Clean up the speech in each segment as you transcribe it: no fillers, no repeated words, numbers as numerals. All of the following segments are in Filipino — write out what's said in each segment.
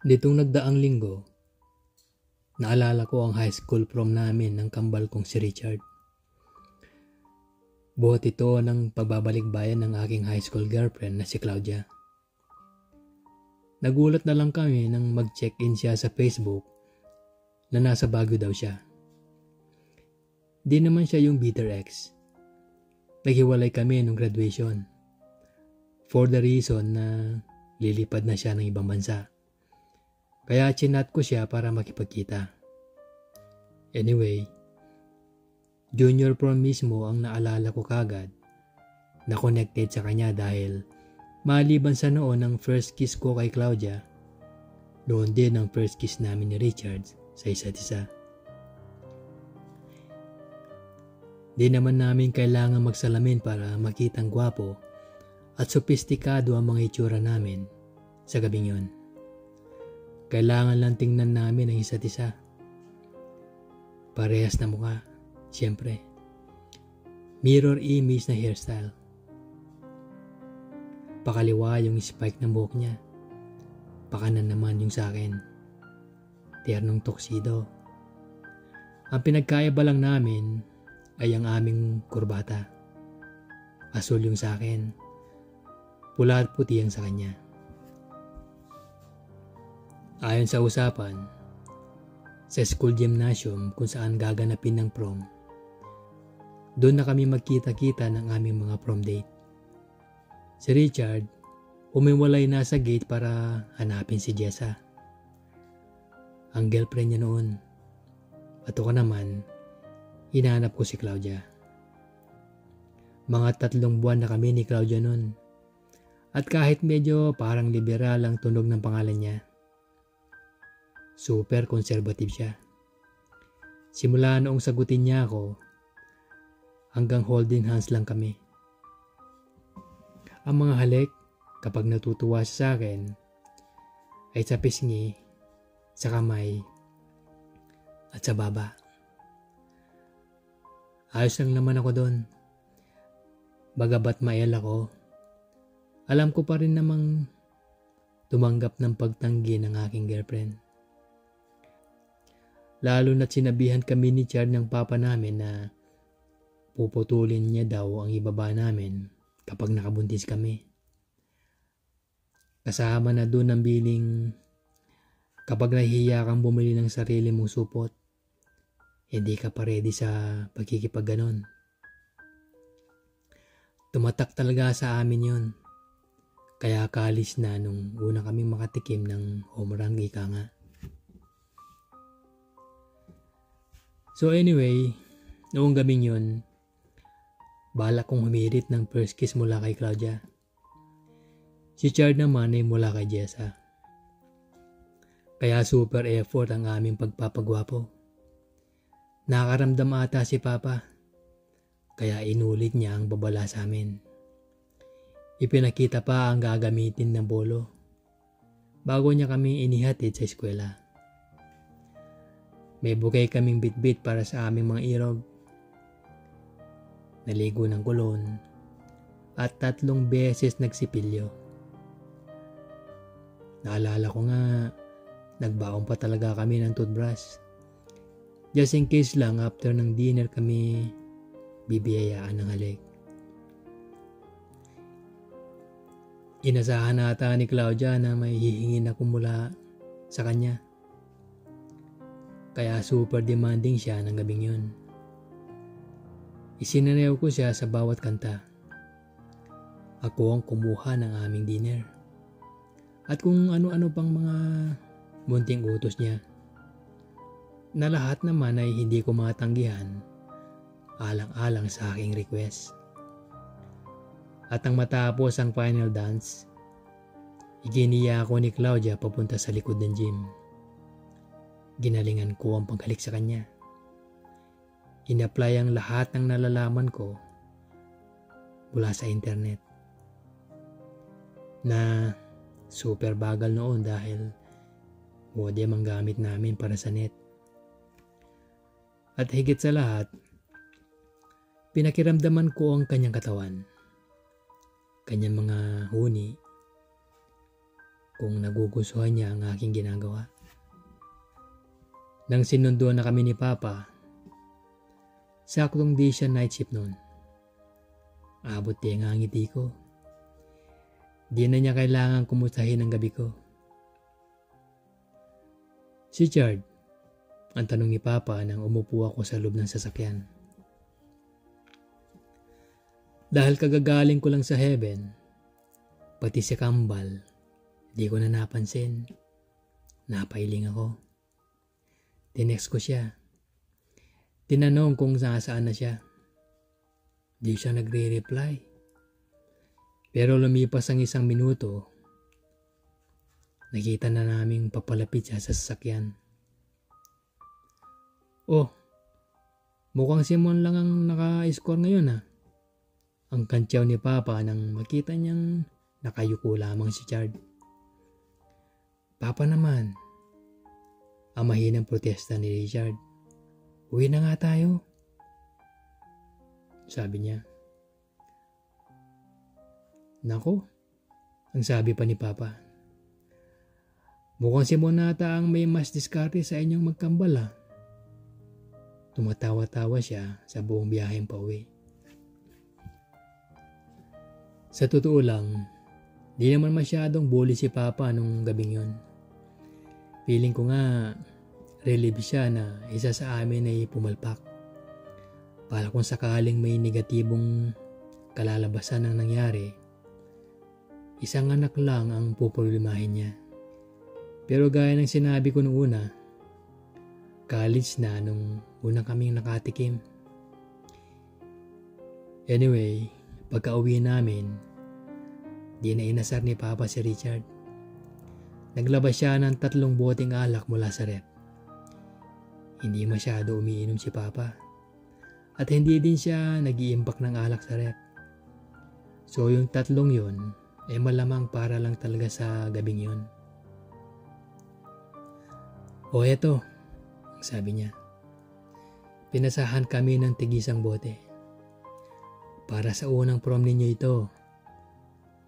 Ditong nagdaang linggo, naalala ko ang high school prom namin ng kambal kong si Richard. Buhat ito ng pagbabalikbayan ng aking high school girlfriend na si Claudia. Nagulat na lang kami nang mag-check-in siya sa Facebook na nasa Baguio daw siya. Di naman siya yung bitter ex. Naghiwalay kami nung graduation for the reason na lilipad na siya ng ibang bansa. Kaya chinat ko siya para makipagkita. Anyway, junior prom mismo ang naalala ko kagad na connected sa kanya dahil maliban sa noon ang first kiss ko kay Claudia, noon din ang first kiss namin ni Richard sa isa't isa. Di naman namin kailangan magsalamin para makitang gwapo at sopistikado ang mga itsura namin sa gabing yun. Kailangan lang tingnan namin ang isa't isa. Parehas na mukha, siyempre. Mirror image na hairstyle. Pakaliwa yung spike ng buhok niya. Pakanan naman yung sa akin. Ternong tuxedo. Ang pinagkaiba lang namin ay ang aming kurbata. Asul yung sa akin. Pula at puti ang sa kanya. Ayon sa usapan, sa school gymnasium kung saan gaganapin ng prom, doon na kami magkita-kita ng aming mga prom date. Si Richard, umiwalay na sa gate para hanapin si Jessa, ang girlfriend niya noon. At ako naman, hinahanap ko si Claudia. Mga 3 buwan na kami ni Claudia noon. At kahit medyo parang liberal ang tunog ng pangalan niya, super conservative siya. Simula noong sagutin niya ako, hanggang holding hands lang kami. Ang mga halik, kapag natutuwa siya sa akin, ay sa pisngi, sa kamay, at sa baba. Ayos lang naman ako doon. Bagabat mael ako, alam ko pa rin namang tumanggap ng pagtanggi ng aking girlfriend. Lalo na't sinabihan kami ni Chad ng papa namin na puputulin niya daw ang ibaba namin kapag nakabuntis kami. Kasama na doon ang biling kapag nahihiya kang bumili ng sarili mong supot, hindi ka pa ready sa pagkikipagganon. Tumatak talaga sa amin yon. Kaya kalis na nung una kaming makatikim ng homerang ika nga. So anyway, noong gabing yun, balak kong humirit ng first kiss mula kay Claudia. Si Chard naman ay mula kay Jessa. Kaya super effort ang aming pagpapagwapo. Nakaramdam ata si Papa, kaya inulit niya ang babala sa amin. Ipinakita pa ang gagamitin na bolo bago niya kami inihatid sa eskwela. May bouquet kaming bitbit para sa aming mga irog. Naligo ng kulon at 3 beses nagsipilyo. Naalala ko nga, nagbaon pa talaga kami ng toothbrush. Just in case lang after ng dinner kami bibiyayaan ng halik. Inasahan ata ni Claudia na may hihingin ako mula sa kanya. Kaya super demanding siya ng gabing yun. Isinanayaw ko siya sa bawat kanta. Ako ang kumuha ng aming dinner. At kung ano-ano pang mga munting utos niya. Na lahat naman ay hindi ko matanggihan alang-alang sa aking request. At ang matapos ang final dance, iginiya ako ni Claudia papunta sa likod ng gym. Ginalingan ko ang paghalik sa kanya. In-apply ang lahat ng nalalaman ko mula sa internet. Na super bagal noon dahil modem ang gamit namin para sa net. At higit sa lahat, pinakiramdaman ko ang kanyang katawan, kanyang mga huni, kung nagugustuhan niya ang aking ginagawa. Nang sinunduan na kami ni Papa, saktong di siya night shift noon. Abot din ang ngiti ko. Di na niya kailangan kumustahin ang gabi ko. Si Chard, ang tanong ni Papa nang umupo ako sa loob ng sasakyan. Dahil kagagaling ko lang sa heaven, pati si Kambal, di ko na napansin. Napailing ako. Tinext ko siya. Tinanong kung saan na siya. Di siya nagre-reply. Pero lumipas ang 1 minuto, nakita na naming papalapit siya sa sasakyan. Oh, mukhang Simon lang ang naka-score ngayon ha. Ang kantyaw ni Papa nang makita niyang nakayuko lamang si Chard. Papa naman, ang mahinang protesta ni Richard. Uwi na nga tayo, sabi niya. Nako, ang sabi pa ni Papa. Mukhang si Monata ang may mas diskarte sa inyong magkambal ha. Tumatawa-tawa siya sa buong biyaheng pauwi. Sa totoo lang, di naman masyadong bully si Papa nung gabing yun. Feeling ko nga, relieve siya na isa sa amin ay pumalpak. Para kung sakaling may negatibong kalalabasan ang nangyari, isang anak lang ang puproblemahin niya. Pero gaya ng sinabi ko noong una, college na nung unang kaming nakatikim. Anyway, pagka-uwi namin, di na inasar ni Papa si Richard. Naglabas siya ng 3 boteng alak mula sa rep. Hindi masyado umiinom si Papa. At hindi din siya nag-iimbak ng alak sa rep. So yung 3 yun, ay malamang para lang talaga sa gabing yun. O eto, sabi niya. Pinasahan kami ng tig-1 bote. Para sa unang prom ninyo ito,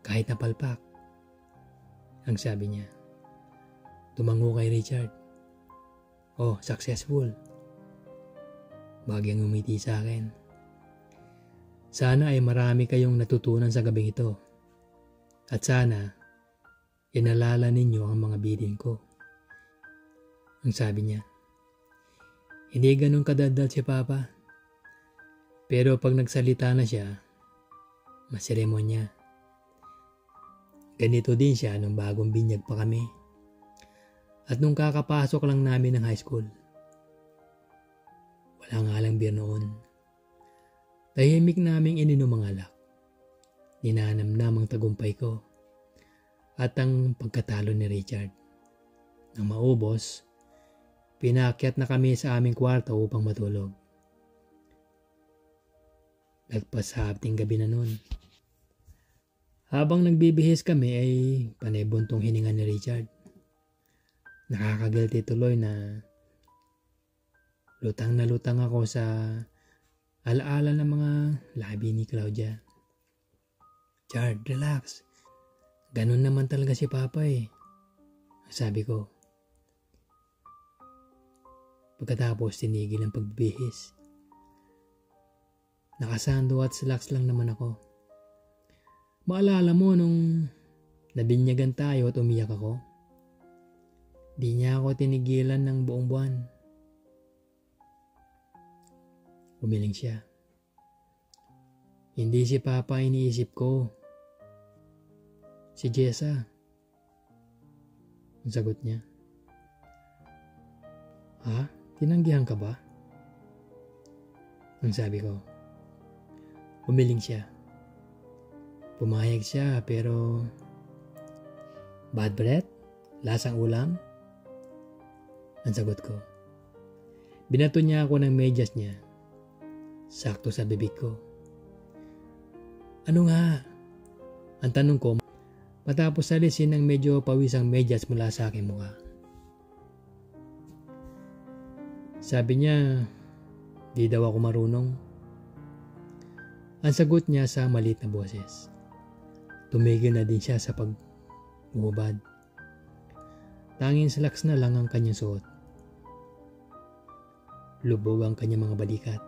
kahit napalpak. Ang sabi niya. Tumango kay Richard. Oh, successful. Bagyang umiti sa akin. Sana ay marami kayong natutunan sa gabing ito. At sana, inalala ninyo ang mga bidin ko. Ang sabi niya. Hindi ganun kadaldal si Papa. Pero pag nagsalita na siya, maseremonya. Ganito din siya nung bagong binyag pa kami. At nung kakapasok lang namin ng high school. Wala nga lang beer noon. Tahimik naming ininom ang alak. Ninanamnam ang tagumpay ko. At ang pagkatalo ni Richard. Nang maubos, pinaakyat na kami sa aming kwarto upang matulog. Lagpas sa hapting gabi na noon. Habang nagbibihis kami ay panay buntong hininga ni Richard. Nakakagilty tuloy na lutang na lutang ako sa alaala ng mga labi ni Claudia. Chard, relax. Ganun naman talaga si Papa eh. Sabi ko. Pagkatapos tinigil ang pagbibihis. Nakasando at slacks lang naman ako. Maalala mo nung nabinyagan tayo at umiyak ako? Di niya ako tinigilan ng buong buwan. Umiling siya. Hindi si Papa iniisip ko. Si Jessa. Ang sagot niya. Ha? Tinanggihan ka ba? Ang sabi ko. Umiling siya. Pumayag siya pero bad breath? Lasang ulam? Ang sagot ko. Binato niya ako ng medyas niya. Sakto sa bibig ko. Ano nga? Ang tanong ko, matapos alisin ng medyo pawisang medyas mula sa aking mukha. Sabi niya, di daw ako marunong. Ang sagot niya sa maliit na boses. Tumigil na din siya sa pag-umubad. Tanging slacks na lang ang kanyang suot. Lubog ang kanyang mga balikat.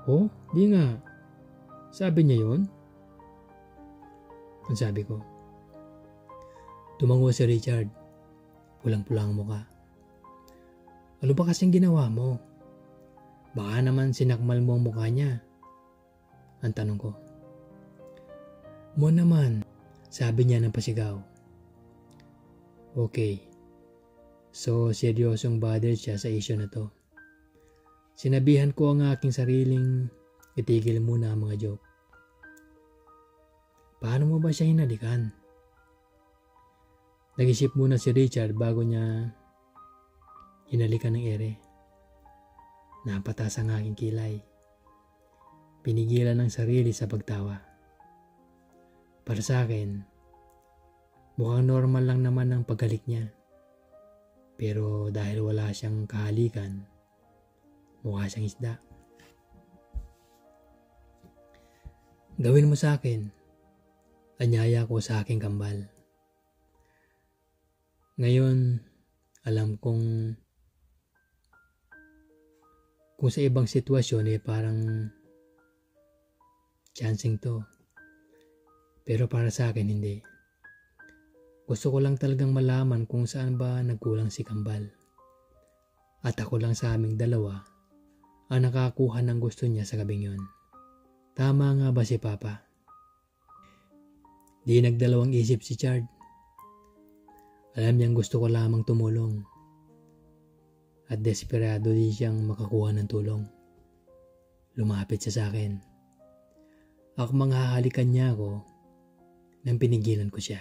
Oh, di nga. Sabi niya yun? Ang sabi ko. Tumango si Richard. Pulang-pula ang muka. Ano ba kasing ginawa mo? Baka naman sinakmal mo ang mukha niya. Ang tanong ko. Mo naman, sabi niya ng pasigaw. Okay. So, seryosong bothered siya sa issue na to. Sinabihan ko ang aking sariling itigil muna ang mga joke. Paano mo ba siya hinalikan? Nag-isip muna si Richard bago niya hinalikan ng ere. Napatas ang aking kilay. Pinigilan ng sarili sa pagtawa. Para sa akin, mukhang normal lang naman ang paghalik niya. Pero dahil wala siyang kahalikan, mukha siyang isda. Gawin mo sa akin, anyaya ko sa aking kambal. Ngayon, alam kong kung sa ibang sitwasyon parang chancing to. Pero para sa akin hindi. Gusto ko lang talagang malaman kung saan ba nagkulang si Kambal. At ako lang sa aming dalawa ang nakakuha ng gusto niya sa gabing yun. Tama nga ba si Papa? Di nagdalawang isip si Chard. Alam niyang gusto ko lamang tumulong. At desperado din siyang makakuha ng tulong. Lumapit siya sa akin. Ako manghahalikan niya ako nang pinigilan ko siya.